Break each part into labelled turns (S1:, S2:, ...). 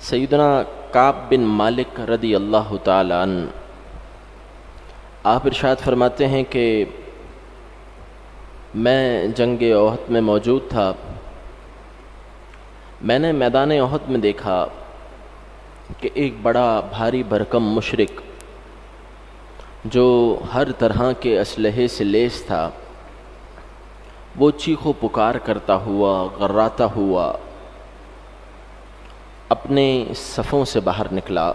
S1: سیدنا کعب بن مالک رضی اللہ تعالیٰ عنہ آپ ارشاد فرماتے ہیں کہ میں جنگ احد میں موجود تھا۔ میں نے میدان احد میں دیکھا کہ ایک بڑا بھاری بھرکم مشرک جو ہر طرح کے اسلحے سے لیس تھا، وہ چیخ و پکار کرتا ہوا، غراتا ہوا اپنے صفوں سے باہر نکلا،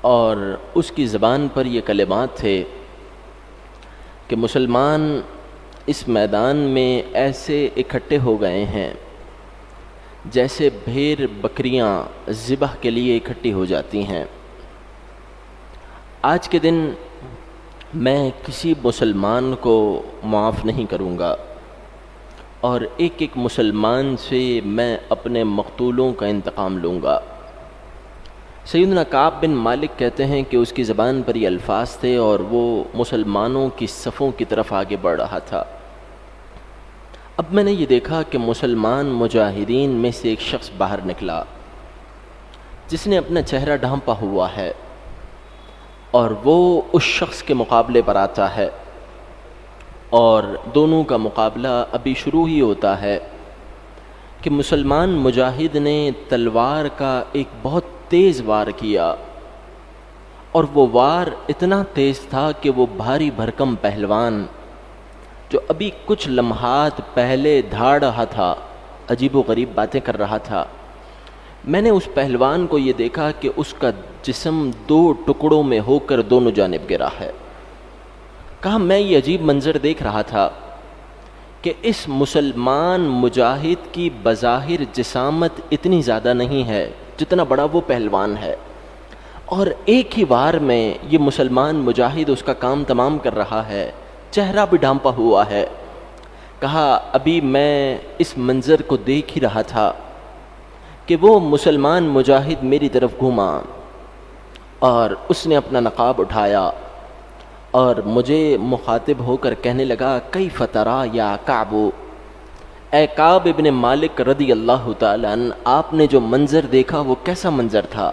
S1: اور اس کی زبان پر یہ کلمات تھے کہ مسلمان اس میدان میں ایسے اکٹھے ہو گئے ہیں جیسے بھیڑ بکریاں ذبح کے لیے اکٹھی ہو جاتی ہیں۔ آج کے دن میں کسی مسلمان کو معاف نہیں کروں گا، اور ایک ایک مسلمان سے میں اپنے مقتولوں کا انتقام لوں گا۔ سیدنا کعب بن مالک کہتے ہیں کہ اس کی زبان پر یہ الفاظ تھے اور وہ مسلمانوں کی صفوں کی طرف آگے بڑھ رہا تھا۔ اب میں نے یہ دیکھا کہ مسلمان مجاہدین میں سے ایک شخص باہر نکلا جس نے اپنا چہرہ ڈھانپا ہوا ہے، اور وہ اس شخص کے مقابلے پر آتا ہے، اور دونوں کا مقابلہ ابھی شروع ہی ہوتا ہے کہ مسلمان مجاہد نے تلوار کا ایک بہت تیز وار کیا، اور وہ وار اتنا تیز تھا کہ وہ بھاری بھرکم پہلوان جو ابھی کچھ لمحات پہلے دھاڑ رہا تھا، عجیب و غریب باتیں کر رہا تھا، میں نے اس پہلوان کو یہ دیکھا کہ اس کا جسم دو ٹکڑوں میں ہو کر دونوں جانب گرا ہے۔ کہا میں یہ عجیب منظر دیکھ رہا تھا کہ اس مسلمان مجاہد کی بظاہر جسامت اتنی زیادہ نہیں ہے جتنا بڑا وہ پہلوان ہے، اور ایک ہی وار میں یہ مسلمان مجاہد اس کا کام تمام کر رہا ہے، چہرہ بھی ڈھانپا ہوا ہے۔ کہا ابھی میں اس منظر کو دیکھ ہی رہا تھا کہ وہ مسلمان مجاہد میری طرف گھوما، اور اس نے اپنا نقاب اٹھایا اور مجھے مخاطب ہو کر کہنے لگا کیف ترا یا کعب، اے کعب ابن مالک رضی اللہ تعالیٰ عنہ، آپ نے جو منظر دیکھا وہ کیسا منظر تھا؟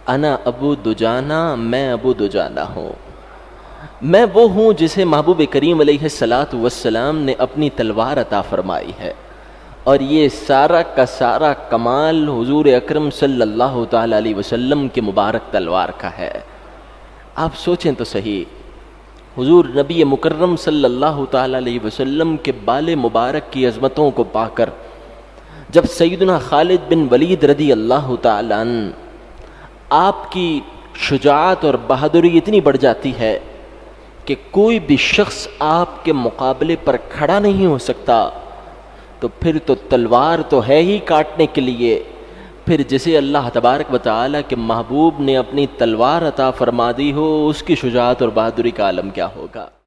S1: انا ابو دجانہ، میں ابو دجانہ ہوں، میں وہ ہوں جسے محبوب کریم علیہ السلام نے اپنی تلوار عطا فرمائی ہے، اور یہ سارا کا سارا کمال حضور اکرم صلی اللہ تعالیٰ علیہ وسلم کے مبارک تلوار کا ہے۔ آپ سوچیں تو صحیح، حضور نبی مکرم صلی اللہ تعالیٰ علیہ وسلم کے بال مبارک کی عظمتوں کو پا کر جب سیدنا خالد بن ولید رضی اللہ تعالیٰ عنہ آپ کی شجاعت اور بہادری اتنی بڑھ جاتی ہے کہ کوئی بھی شخص آپ کے مقابلے پر کھڑا نہیں ہو سکتا، تو پھر تو تلوار تو ہے ہی کاٹنے کے لیے، پھر جسے اللہ تبارک و تعالیٰ کے محبوب نے اپنی تلوار عطا فرما دی ہو، اس کی شجاعت اور بہادری کا عالم کیا ہوگا۔